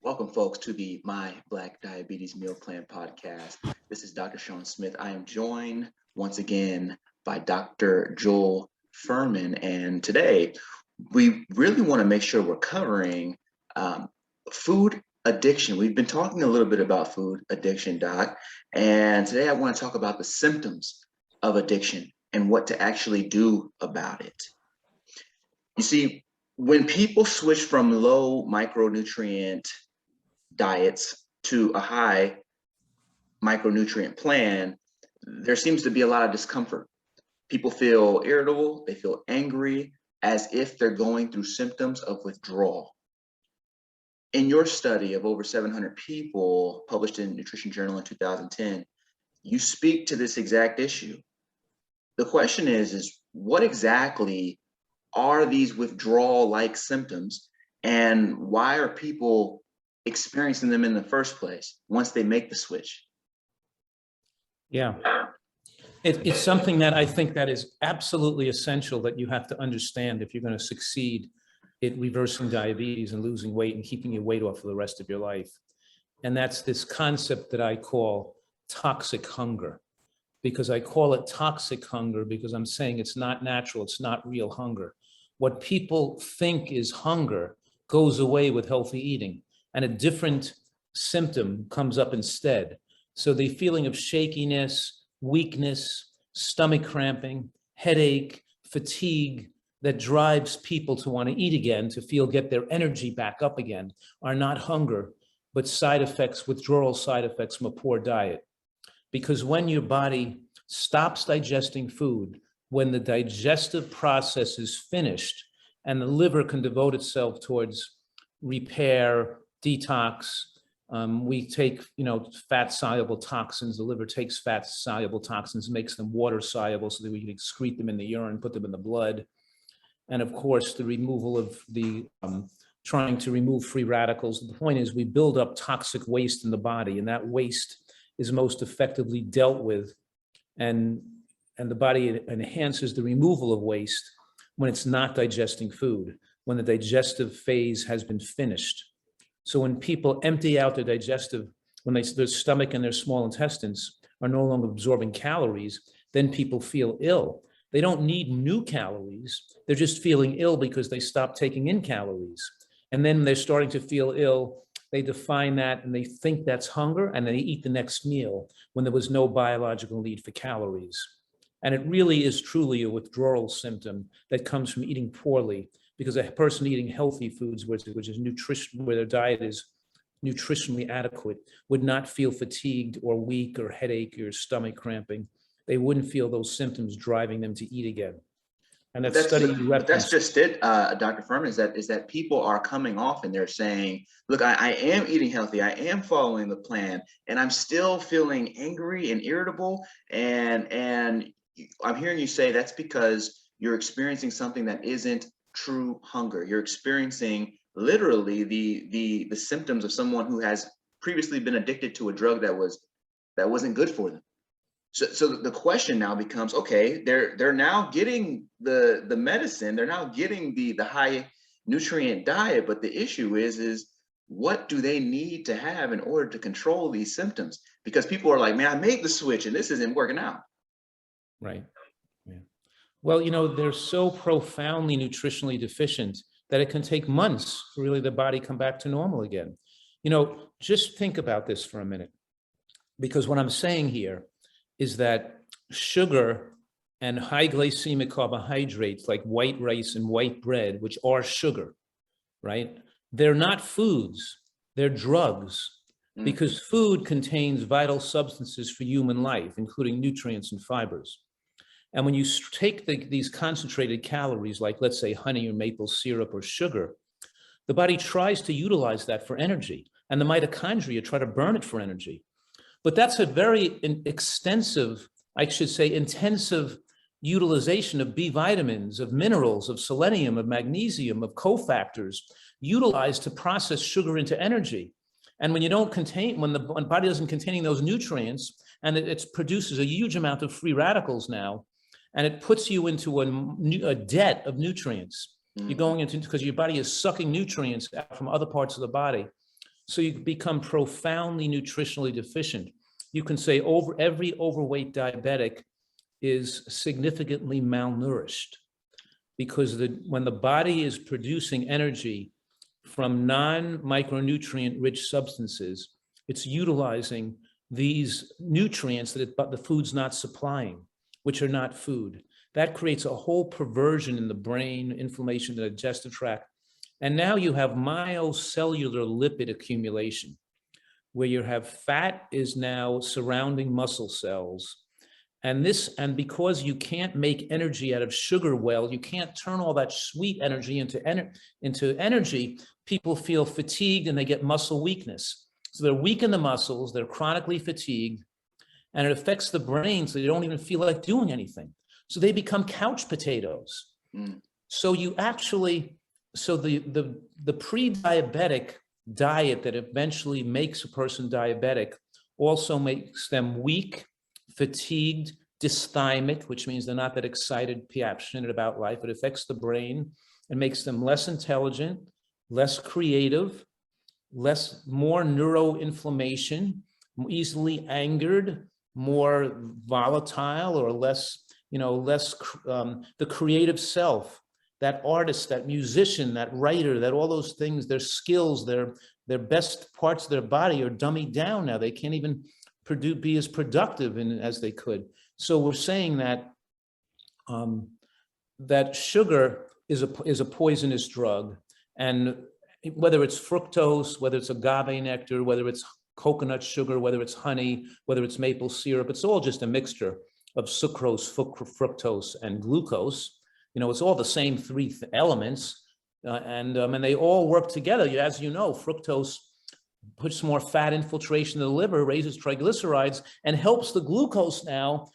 Welcome, folks, to the My Black Diabetes Meal Plan podcast. This is Dr. Sean Smith. I am joined once again by Dr. Joel Furman, and today we really want to make sure we're covering food addiction. We've been talking a little bit about food addiction, Doc, and today I want to talk about the symptoms of addiction and what to actually do about it. You see, when people switch from low micronutrient diets to a high micronutrient plan, there seems to be a lot of discomfort. People feel irritable, they feel angry, as if they're going through symptoms of withdrawal. In your study of over 700 people published in Nutrition Journal in 2010, you speak to this exact issue. The question is what exactly are these withdrawal-like symptoms, and why are people experiencing them in the first place once they make the switch? Yeah, it's something that I think that is absolutely essential that you have to understand if you're going to succeed in reversing diabetes and losing weight and keeping your weight off for the rest of your life. And that's this concept that I call toxic hunger. Because I call it toxic hunger because I'm saying it's not natural, it's not real hunger. What people think is hunger goes away with healthy eating, and a different symptom comes up instead. So the feeling of shakiness, weakness, stomach cramping, headache, fatigue that drives people to want to eat again, to get their energy back up again, are not hunger, but side effects, withdrawal side effects from a poor diet. Because when your body stops digesting food, when the digestive process is finished and the liver can devote itself towards repair, detox, we take, fat-soluble toxins. The liver takes fat-soluble toxins, makes them water-soluble so that we can excrete them in the urine, put them in the blood. And of course, the removal of trying to remove free radicals. The point is we build up toxic waste in the body, and that waste is most effectively dealt with. And the body enhances the removal of waste when it's not digesting food, when the digestive phase has been finished. So when people empty out their digestive, when their stomach and their small intestines are no longer absorbing calories, then people feel ill. They don't need new calories. They're just feeling ill because they stopped taking in calories. And then they're starting to feel ill. They define that and they think that's hunger, and they eat the next meal when there was no biological need for calories. And it really is truly a withdrawal symptom that comes from eating poorly, because a person eating healthy foods, which is nutrition, where their diet is nutritionally adequate, would not feel fatigued or weak or headache or stomach cramping. They wouldn't feel those symptoms driving them to eat again. And that's just it, Dr. Furman, is that people are coming off and they're saying, look, I am eating healthy, I am following the plan, and I'm still feeling angry and irritable. And I'm hearing you say that's because you're experiencing something that isn't true hunger. You're experiencing literally the symptoms of someone who has previously been addicted to a drug that wasn't good for them. So the question now becomes, okay, they're now getting the medicine, they're now getting the high nutrient diet, but the issue is what do they need to have in order to control these symptoms? Because people are like, man, I made the switch and this isn't working out. Right. Yeah. Well, they're so profoundly nutritionally deficient that it can take months for really the body come back to normal again. Just think about this for a minute, because what I'm saying here is that sugar and high glycemic carbohydrates like white rice and white bread, which are sugar, right? They're not foods, they're drugs, because food contains vital substances for human life, including nutrients and fibers. And when you take these concentrated calories, like let's say honey or maple syrup or sugar, the body tries to utilize that for energy, and the mitochondria try to burn it for energy. But that's a very extensive, I should say, intensive utilization of B vitamins, of minerals, of selenium, of magnesium, of cofactors, utilized to process sugar into energy. And when the body doesn't contain those nutrients, and it produces a huge amount of free radicals now, and it puts you into a debt of nutrients. You're going into, because your body is sucking nutrients out from other parts of the body. So you become profoundly nutritionally deficient. You can say every overweight diabetic is significantly malnourished, because when the body is producing energy from non-micronutrient rich substances, it's utilizing these nutrients that the food's not supplying, which are not food. That creates a whole perversion in the brain, inflammation in the digestive tract. And now you have myocellular lipid accumulation, where you have fat is now surrounding muscle cells. And because you can't make energy out of sugar well, you can't turn all that sweet energy into energy, people feel fatigued and they get muscle weakness. So they're weak in the muscles, they're chronically fatigued, and it affects the brain so they don't even feel like doing anything. So they become couch potatoes. So you actually, the pre-diabetic diet that eventually makes a person diabetic also makes them weak, fatigued, dysthymic, which means they're not that excited, passionate about life. It affects the brain and makes them less intelligent, less creative, more neuroinflammation, easily angered, more volatile, or less the creative self, that artist, that musician, that writer, that all those things, their skills, their best parts of their body are dummied down now. They can't even be as productive as they could. So we're saying that that sugar is a poisonous drug, and whether it's fructose, whether it's agave nectar, whether it's coconut sugar, whether it's honey, whether it's maple syrup, it's all just a mixture of sucrose, fructose, and glucose. It's all the same three elements, and they all work together. As you know, fructose puts more fat infiltration in the liver, raises triglycerides, and helps the glucose now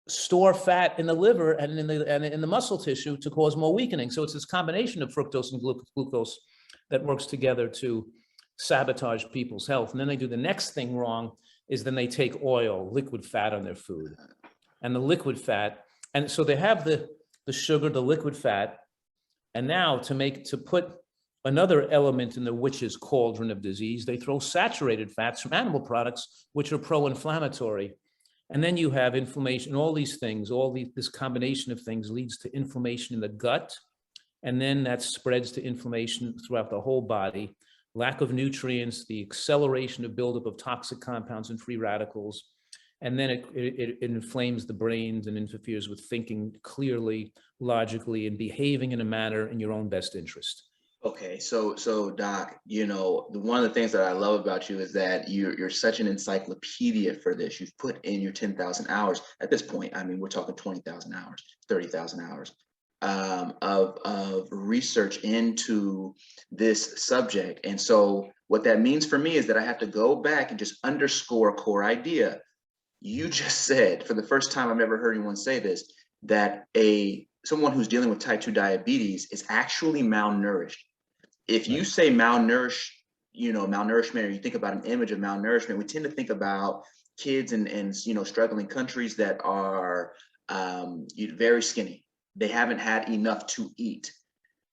store fat in the liver and in the muscle tissue to cause more weakening. So it's this combination of fructose and glucose that works together to sabotage people's health. And then they do the next thing wrong, is then they take oil, liquid fat on their food. And the liquid fat, and so they have the sugar, the liquid fat, and now to put another element in the witch's cauldron of disease, they throw saturated fats from animal products, which are pro-inflammatory. And then you have inflammation, all these things, this combination of things leads to inflammation in the gut. And then that spreads to inflammation throughout the whole body, lack of nutrients, the acceleration of buildup of toxic compounds and free radicals. And then it inflames the brains and interferes with thinking clearly, logically, and behaving in a manner in your own best interest. Okay, so Doc, one of the things that I love about you is that you're such an encyclopedia for this. You've put in your 10,000 hours. At this point, I mean, we're talking 20,000 hours, 30,000 hours of research into this subject. And so what that means for me is that I have to go back and just underscore a core idea. You just said, for the first time I've ever heard anyone say this, that someone who's dealing with type 2 diabetes is actually malnourished. If you say malnourished, malnourishment, or you think about an image of malnourishment, we tend to think about kids in struggling countries that are very skinny. They haven't had enough to eat.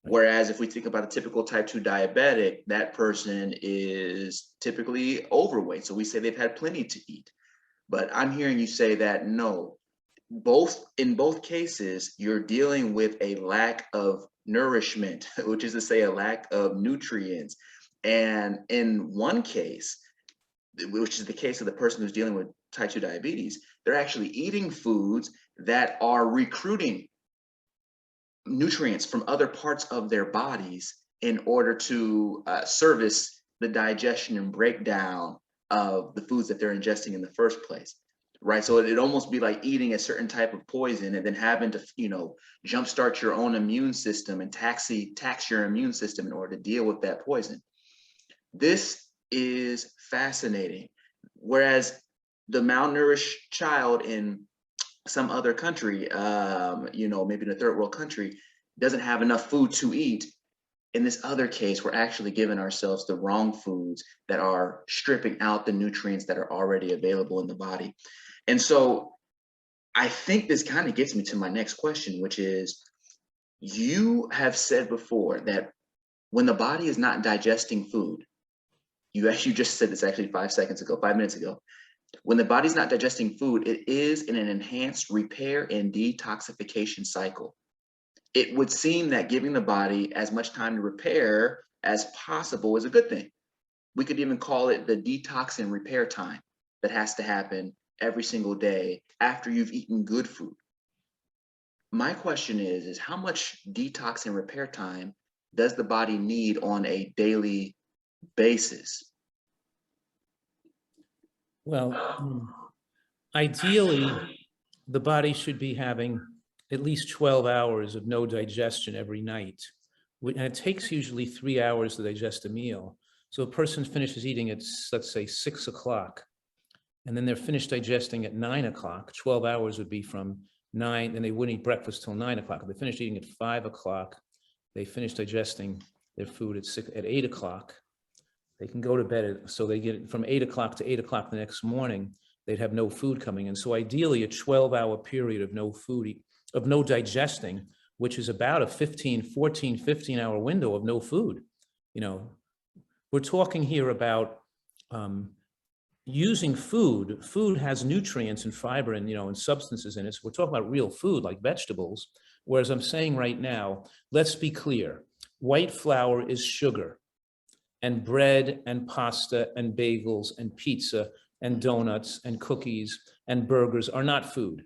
Whereas if we think about a typical type 2 diabetic, that person is typically overweight. So we say they've had plenty to eat. But I'm hearing you say that no, in both cases, you're dealing with a lack of nourishment, which is to say a lack of nutrients. And in one case, which is the case of the person who's dealing with type 2 diabetes, they're actually eating foods that are recruiting nutrients from other parts of their bodies in order to service the digestion and breakdown of the foods that they're ingesting in the first place. Right. So it'd almost be like eating a certain type of poison and then having to, jumpstart your own immune system and tax your immune system in order to deal with that poison. This is fascinating. Whereas the malnourished child in some other country, maybe in a third world country, doesn't have enough food to eat. In this other case, we're actually giving ourselves the wrong foods that are stripping out the nutrients that are already available in the body. And so I think this kind of gets me to my next question, which is, you have said before that when the body is not digesting food, you actually just said this actually 5 minutes ago. When the body's not digesting food, it is in an enhanced repair and detoxification cycle. It would seem that giving the body as much time to repair as possible is a good thing. We could even call it the detox and repair time that has to happen every single day after you've eaten good food. My question is how much detox and repair time does the body need on a daily basis? Well, ideally, the body should be having at least 12 hours of no digestion every night. And it takes usually 3 hours to digest a meal. So a person finishes eating at, let's say, 6 o'clock, and then they're finished digesting at 9 o'clock. 12 hours would be from 9, and they wouldn't eat breakfast till 9 o'clock. If they finished eating at 5 o'clock, they finish digesting their food at 8 o'clock. They can go to bed, so they get from 8 o'clock to 8 o'clock the next morning, they'd have no food coming in. So ideally, a 12-hour period of no food, of no digesting, which is about a 15-hour window of no food. You know, we're talking here about using food. Food has nutrients and fiber and, and substances in it. So we're talking about real food like vegetables. Whereas I'm saying right now, let's be clear, white flour is sugar, and bread and pasta and bagels and pizza and donuts and cookies and burgers are not food.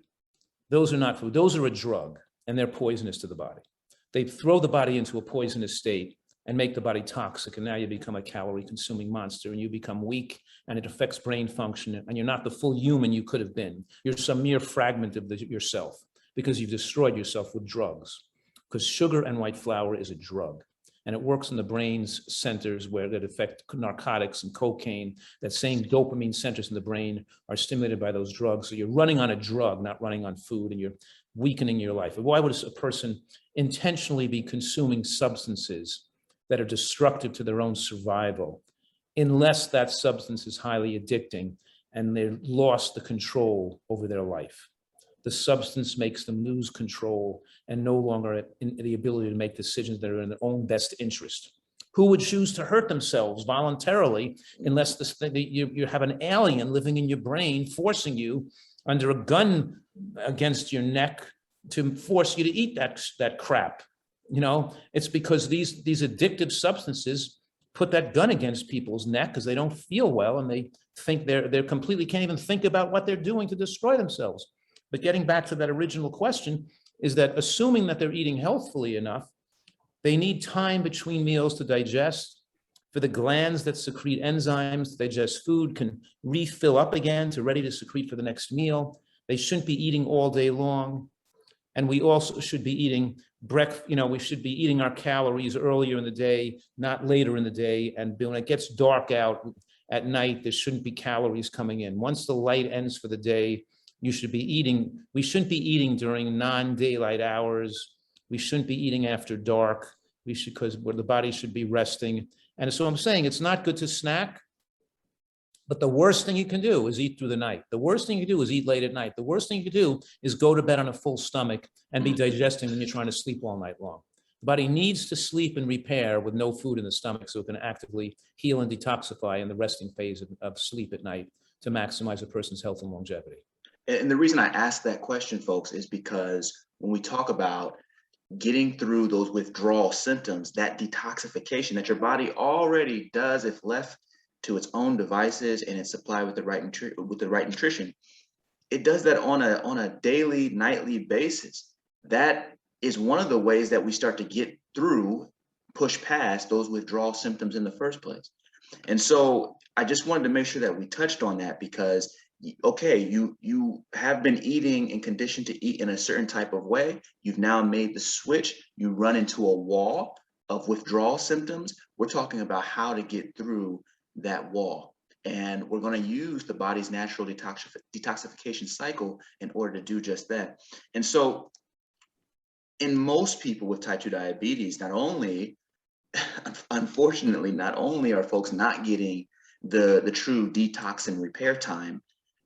Those are not food. Those are a drug, and they're poisonous to the body. They throw the body into a poisonous state and make the body toxic, and now you become a calorie-consuming monster, and you become weak, and it affects brain function, and you're not the full human you could have been. You're some mere fragment of yourself because you've destroyed yourself with drugs, because sugar and white flour is a drug. And it works in the brain's centers where that affect narcotics and cocaine. That same dopamine centers in the brain are stimulated by those drugs. So you're running on a drug, not running on food, and you're weakening your life. Why would a person intentionally be consuming substances that are destructive to their own survival, unless that substance is highly addicting and they've lost the control over their life? The substance makes them lose control and no longer in the ability to make decisions that are in their own best interest. Who would choose to hurt themselves voluntarily unless you have an alien living in your brain forcing you under a gun against your neck to force you to eat that crap? It's because these addictive substances put that gun against people's neck because they don't feel well and they think they're completely can't even think about what they're doing to destroy themselves. But getting back to that original question is that assuming that they're eating healthfully enough, they need time between meals to digest, for the glands that secrete enzymes to digest food can refill up again to ready to secrete for the next meal. They shouldn't be eating all day long. And we also should be eating we should be eating our calories earlier in the day, not later in the day. And when it gets dark out at night, there shouldn't be calories coming in. Once the light ends for the day, we shouldn't be eating during non-daylight hours. We shouldn't be eating after dark. Because the body should be resting. And so I'm saying it's not good to snack, but the worst thing you can do is eat through the night. The worst thing you can do is eat late at night. The worst thing you can do is go to bed on a full stomach and be digesting when you're trying to sleep all night long. The body needs to sleep and repair with no food in the stomach so it can actively heal and detoxify in the resting phase of sleep at night to maximize a person's health and longevity. And the reason I ask that question, folks, is because when we talk about getting through those withdrawal symptoms, that detoxification that your body already does if left to its own devices and it's supplied with the right nutrition, it does that on a daily, nightly basis. That is one of the ways that we start to get through, push past those withdrawal symptoms in the first place. And so I just wanted to make sure that we touched on that because okay, you have been eating and conditioned to eat in a certain type of way. You've now made the switch. You run into a wall of withdrawal symptoms. We're talking about how to get through that wall. And we're going to use the body's natural detoxification cycle in order to do just that. And so in most people with type 2 diabetes, unfortunately, not only are folks not getting the true detox and repair time,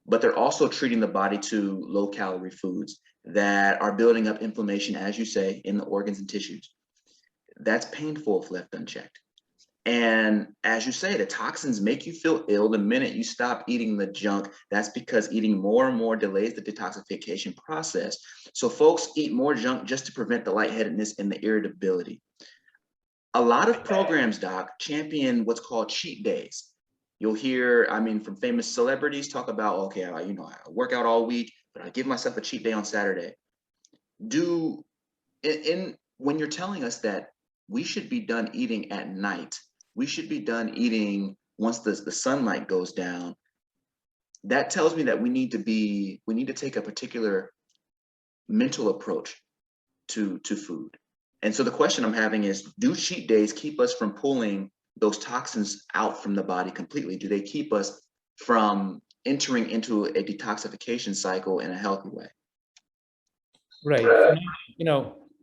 but they're also treating the body to low-calorie foods that are building up inflammation, as you say, in the organs and tissues. That's painful if left unchecked. And as you say, the toxins make you feel ill the minute you stop eating the junk. That's because eating more and more delays the detoxification process. So folks eat more junk just to prevent the lightheadedness and the irritability. A lot of programs, Doc, champion what's called cheat days. You'll hear, I mean, from famous celebrities talk about, okay, I work out all week, but I give myself a cheat day on Saturday. When you're telling us that we should be done eating at night, we should be done eating once the sunlight goes down, that tells me that we need to take a particular mental approach to food. And so the question I'm having is, do cheat days keep us from pulling those toxins out from the body completely? Do they keep us from entering into a detoxification cycle in a healthy way? Right.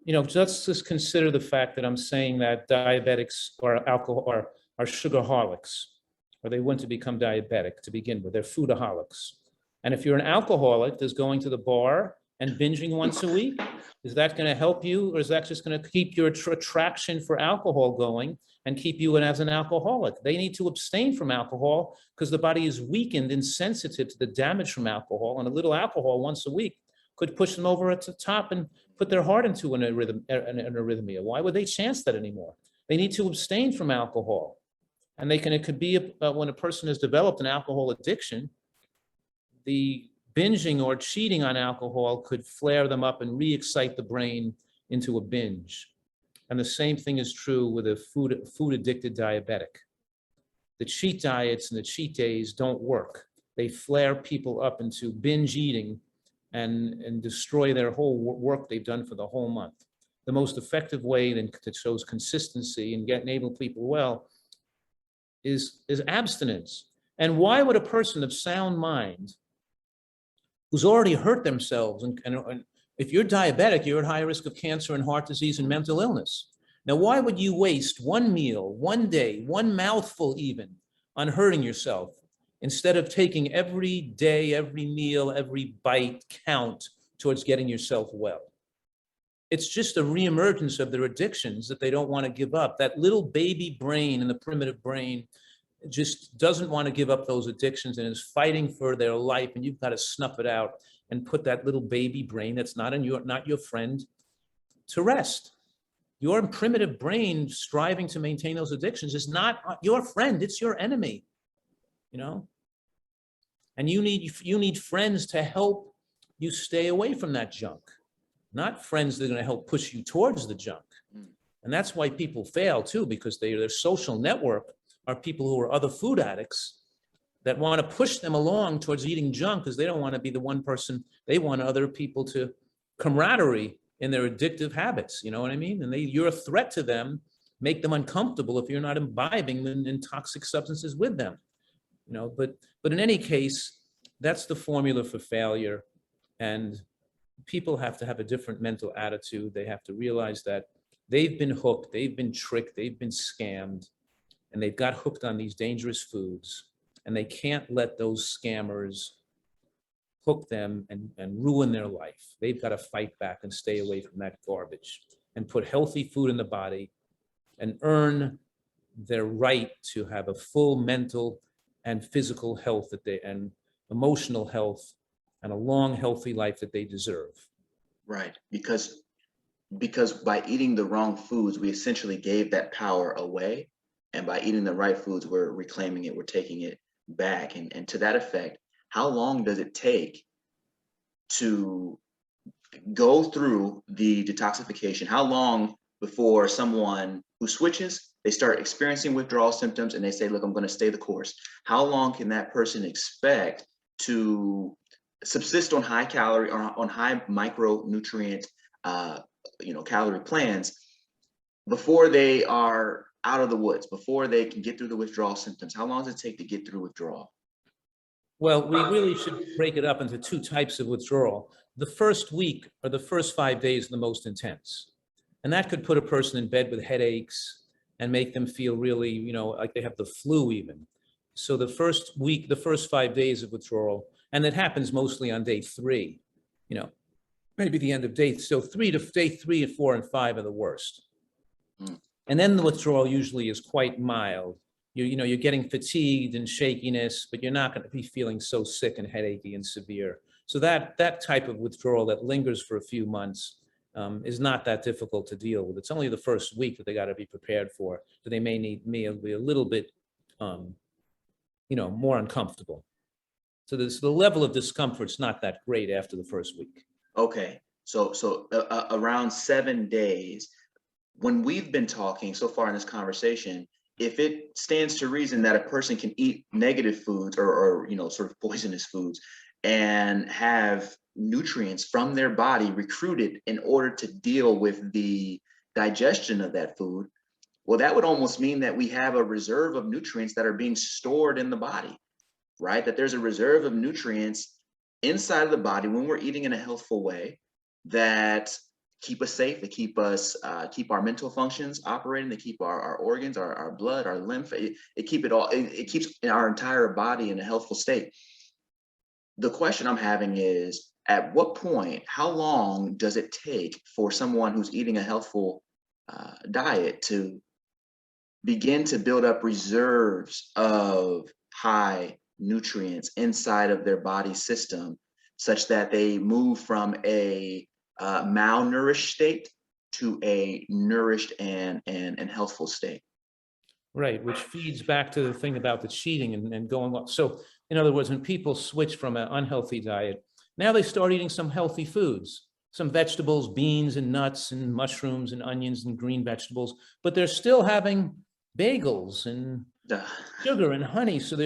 Let's just consider the fact that I'm saying that diabetics or alcohol are sugarholics, or they want to become diabetic to begin with. They're foodaholics. And if you're an alcoholic that's going to the bar and binging once a week, is that going to help you, or is that just going to keep your attraction for alcohol going and keep you as an alcoholic? They need to abstain from alcohol because the body is weakened and sensitive to the damage from alcohol, and a little alcohol once a week could push them over at the top and put their heart into an arrhythmia. Why would they chance that anymore? They need to abstain from alcohol. And it could be when a person has developed an alcohol addiction, the binging or cheating on alcohol could flare them up and re-excite the brain into a binge. And the same thing is true with a food addicted diabetic. The cheat diets and the cheat days don't work. They flare people up into binge eating and destroy their whole work they've done for the whole month. The most effective way that shows consistency and enable people well is abstinence. And why would a person of sound mind who's already hurt themselves, and if you're diabetic, you're at high risk of cancer and heart disease and mental illness. Now, why would you waste one meal, one day, one mouthful even on hurting yourself, instead of taking every day, every meal, every bite count towards getting yourself well? It's just a reemergence of their addictions that they don't want to give up. That little baby brain in the primitive brain just doesn't want to give up those addictions and is fighting for their life, and you've got to snuff it out and put that little baby brain that's not your friend to rest. Your primitive brain striving to maintain those addictions is not your friend, it's your enemy. And you need friends to help you stay away from that junk, not friends that are going to help push you towards the junk. And that's why people fail too, because their social network are people who are other food addicts that want to push them along towards eating junk because they don't want to be the one person. They want other people to camaraderie in their addictive habits. You know what I mean? And you're a threat to them, make them uncomfortable if you're not imbibing in toxic substances with them. But in any case, that's the formula for failure. And people have to have a different mental attitude. They have to realize that they've been hooked, they've been tricked, they've been scammed, and they've got hooked on these dangerous foods. And they can't let those scammers hook them and ruin their life. They've got to fight back and stay away from that garbage and put healthy food in the body and earn their right to have a full mental and physical health and emotional health and a long, healthy life that they deserve. Right, because by eating the wrong foods, we essentially gave that power away. And by eating the right foods, we're reclaiming it, we're taking it back. And to that effect, how long does it take to go through the detoxification? How long before someone who switches, they start experiencing withdrawal symptoms and they say, look, I'm going to stay the course? How long can that person expect to subsist on high calorie or on high micronutrient calorie plans before they are out of the woods, before they can get through the withdrawal symptoms? How long does it take to get through withdrawal? Well, we really should break it up into two types of withdrawal. The first week or the first 5 days are the most intense. And that could put a person in bed with headaches and make them feel really, like they have the flu even. So the first week, the first 5 days of withdrawal, and it happens mostly on day 3, maybe the end of day. So day 3 and 4 and 5 are the worst. And then the withdrawal usually is quite mild. You're getting fatigued and shakiness, but you're not going to be feeling so sick and headachy and severe. So that type of withdrawal that lingers for a few months is not that difficult to deal with. It's only the first week that they got to be prepared for, that they may be a little bit, more uncomfortable. So the level of discomfort's not that great after the first week. Okay, so around 7 days. When we've been talking so far in this conversation, if it stands to reason that a person can eat negative foods or sort of poisonous foods and have nutrients from their body recruited in order to deal with the digestion of that food, well, that would almost mean that we have a reserve of nutrients that are being stored in the body, right? That there's a reserve of nutrients inside of the body when we're eating in a healthful way that keep us safe, they keep us, keep our mental functions operating, they keep our organs, our blood, our lymph, it keeps our entire body in a healthful state. The question I'm having is, at what point, how long does it take for someone who's eating a healthful diet to begin to build up reserves of high nutrients inside of their body system, such that they move from a malnourished state to a nourished and healthful state? Right, which feeds back to the thing about the cheating and going on. So in other words, when people switch from an unhealthy diet, now they start eating some healthy foods, some vegetables, beans and nuts and mushrooms and onions and green vegetables, but they're still having bagels and sugar and honey. So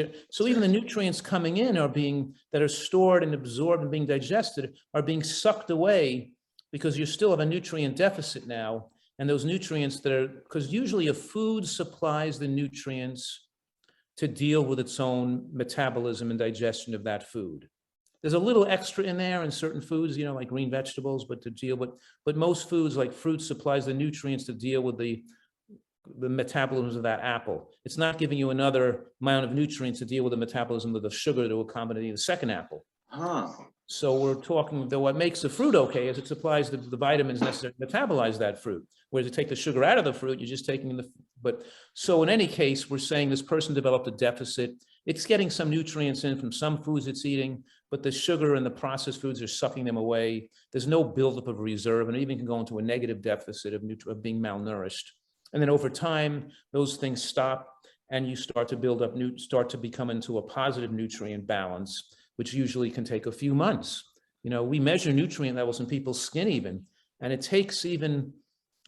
even the nutrients coming in that are stored and absorbed and being digested are being sucked away, because you still have a nutrient deficit now. And those nutrients because usually a food supplies the nutrients to deal with its own metabolism and digestion of that food. There's a little extra in there in certain foods, like green vegetables, but most foods like fruit supplies the nutrients to deal with the metabolism of that apple. It's not giving you another amount of nutrients to deal with the metabolism of the sugar to accommodate the second apple. So we're talking, though, what makes the fruit okay is it supplies the vitamins necessary to metabolize that fruit. Whereas to take the sugar out of the fruit, you're just taking so in any case, we're saying this person developed a deficit. It's getting some nutrients in from some foods it's eating, but the sugar and the processed foods are sucking them away. There's no buildup of reserve, and it even can go into a negative deficit of being malnourished. And then over time, those things stop, and you start to build up, start to become into a positive nutrient balance, which usually can take a few months. We measure nutrient levels in people's skin even, and it takes even,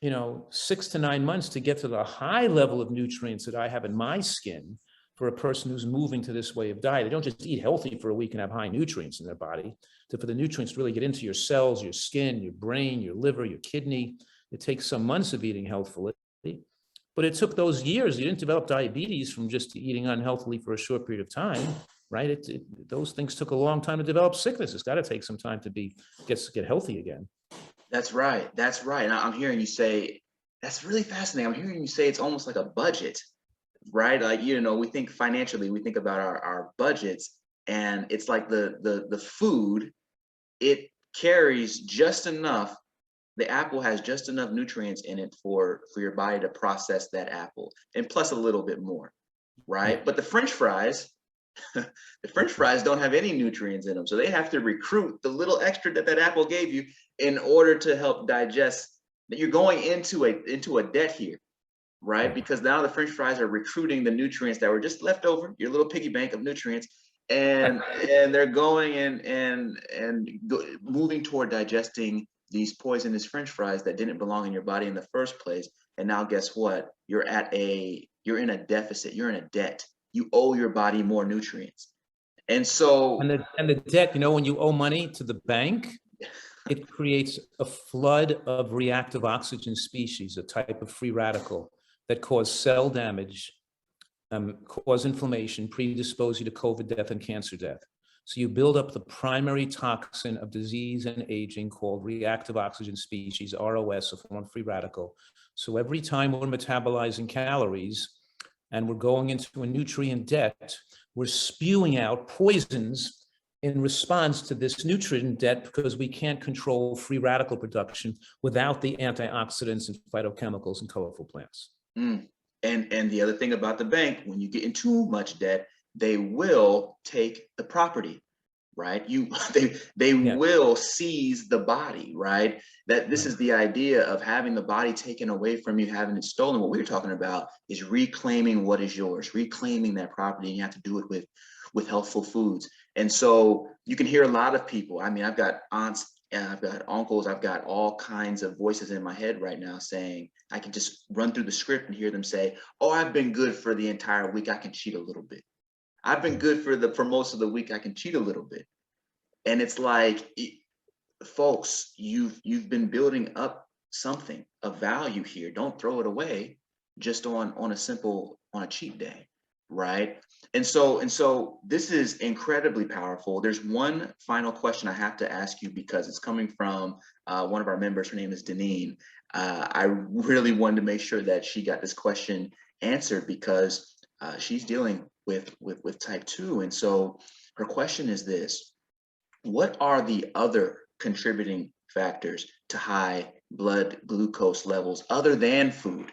6 to 9 months to get to the high level of nutrients that I have in my skin for a person who's moving to this way of diet. They don't just eat healthy for a week and have high nutrients in their body. For the nutrients to really get into your cells, your skin, your brain, your liver, your kidney, it takes some months of eating healthfully. But it took those years. You didn't develop diabetes from just eating unhealthily for a short period of time, right? Those things took a long time to develop sickness. It's got to take some time to get healthy again. That's right. And I'm hearing you say, that's really fascinating. I'm hearing you say it's almost like a budget, right? Like, we think financially, we think about our budgets, and it's like the food, it carries just enough. The apple has just enough nutrients in it for your body to process that apple, and plus a little bit more, right? But the French fries don't have any nutrients in them. So they have to recruit the little extra that apple gave you in order to help digest. That you're going into a debt here, right? Because now the French fries are recruiting the nutrients that were just left over, your little piggy bank of nutrients, and they're going and moving toward digesting these poisonous French fries that didn't belong in your body in the first place. And now guess what? You're in a deficit, you're in a debt. You owe your body more nutrients. And so the debt, when you owe money to the bank, it creates a flood of reactive oxygen species, a type of free radical that cause cell damage, cause inflammation, predispose you to COVID death and cancer death. So you build up the primary toxin of disease and aging called reactive oxygen species, ROS, a form of free radical. So every time we're metabolizing calories and we're going into a nutrient debt, we're spewing out poisons in response to this nutrient debt, because we can't control free radical production without the antioxidants and phytochemicals in colorful plants. Mm. And the other thing about the bank, when you get in too much debt, they will take the property, right? They Yeah, will seize the body, right? That this right. is the idea of having the body taken away from you, having it stolen. What we're talking about is reclaiming what is yours, reclaiming that property, and you have to do it with healthful foods. And so you can hear a lot of people. I mean, I've got aunts and I've got uncles, I've got all kinds of voices in my head right now saying, I can just run through the script and hear them say, oh, I've been good for the entire week, I can cheat a little bit. I've been Yeah. good for most of the week, I can cheat a little bit. And it's like, folks, you've been building up something of value here. Don't throw it away just on a cheat day, right? And so this is incredibly powerful. There's one final question I have to ask you because it's coming from one of our members. Her name is Deneen. I really wanted to make sure that she got this question answered because she's dealing with type 2. And so her question is this: what are the other contributing factors to high blood glucose levels other than food,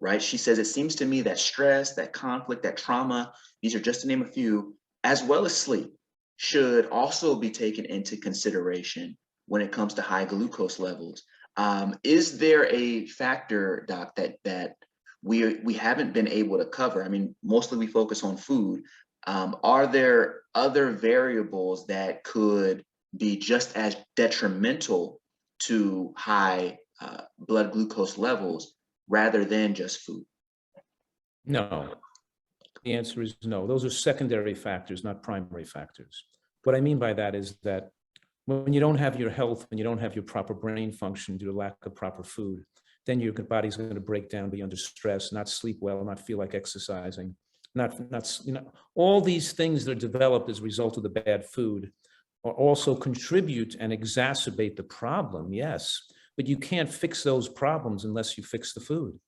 right? She says, it seems to me that stress, that conflict, that trauma, these are just to name a few, as well as sleep, should also be taken into consideration when it comes to high glucose levels. Is there a factor, Doc, that we haven't been able to cover? I mean, mostly we focus on food. Are there other variables that could be just as detrimental to high blood glucose levels rather than just food? No, the answer is no. Those are secondary factors, not primary factors. What I mean by that is that when you don't have your health, when you don't have your proper brain function due to lack of proper food, then your body's going to break down, be under stress, not sleep well, not feel like exercising, not all these things that are developed as a result of the bad food are also contribute and exacerbate the problem, yes, but you can't fix those problems unless you fix the food,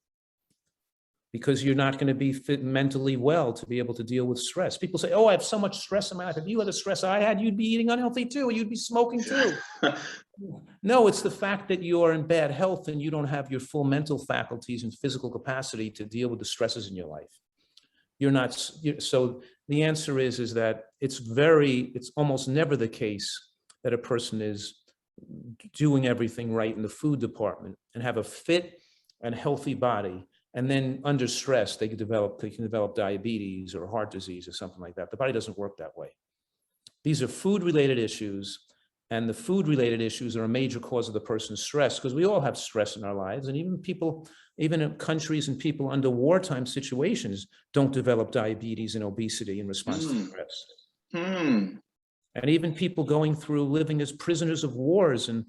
because you're not going to be fit mentally well to be able to deal with stress. People say, oh, I have so much stress in my life. If you had the stress I had, you'd be eating unhealthy too, or you'd be smoking too. No, it's the fact that you are in bad health and you don't have your full mental faculties and physical capacity to deal with the stresses in your life. You're not, so the answer is that it's almost never the case that a person is doing everything right in the food department and have a fit and healthy body, and then under stress, they can develop diabetes or heart disease or something like that. The body doesn't work that way. These are food-related issues, and the food-related issues are a major cause of the person's stress, because we all have stress in our lives, and even in countries and people under wartime situations don't develop diabetes and obesity in response to stress. And even people going through living as prisoners of wars and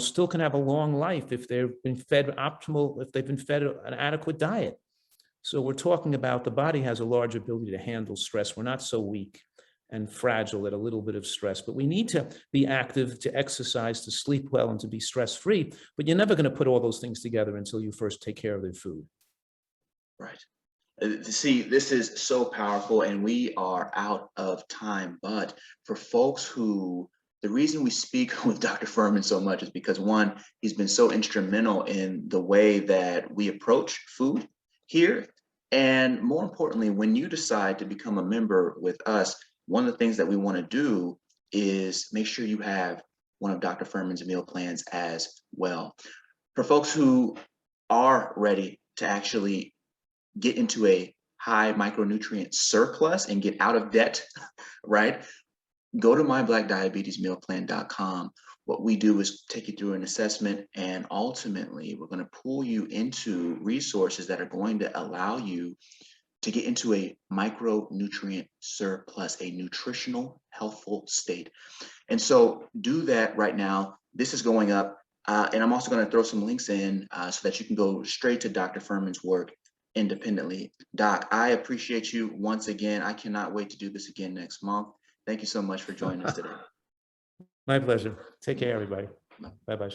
still can have a long life if they've been fed an adequate diet. So we're talking about the body has a large ability to handle stress. We're not so weak and fragile at a little bit of stress, but we need to be active, to exercise, to sleep well, and to be stress-free. But you're never going to put all those things together until you first take care of their food. Right. See, this is so powerful, and we are out of time. But for folks who, the reason we speak with Dr. Furman so much is because, one, he's been so instrumental in the way that we approach food here. And more importantly, when you decide to become a member with us, one of the things that we want to do is make sure you have one of Dr. Furman's meal plans as well. For folks who are ready to actually get into a high micronutrient surplus and get out of debt, right? Go to myblackdiabetesmealplan.com. What we do is take you through an assessment, and ultimately we're going to pull you into resources that are going to allow you to get into a micronutrient surplus, a nutritional, healthful state. And so do that right now. This is going up. And I'm also going to throw some links in so that you can go straight to Dr. Furman's work independently. Doc, I appreciate you once again. I cannot wait to do this again next month. Thank you so much for joining us today. My pleasure. Take care, everybody. Bye-bye.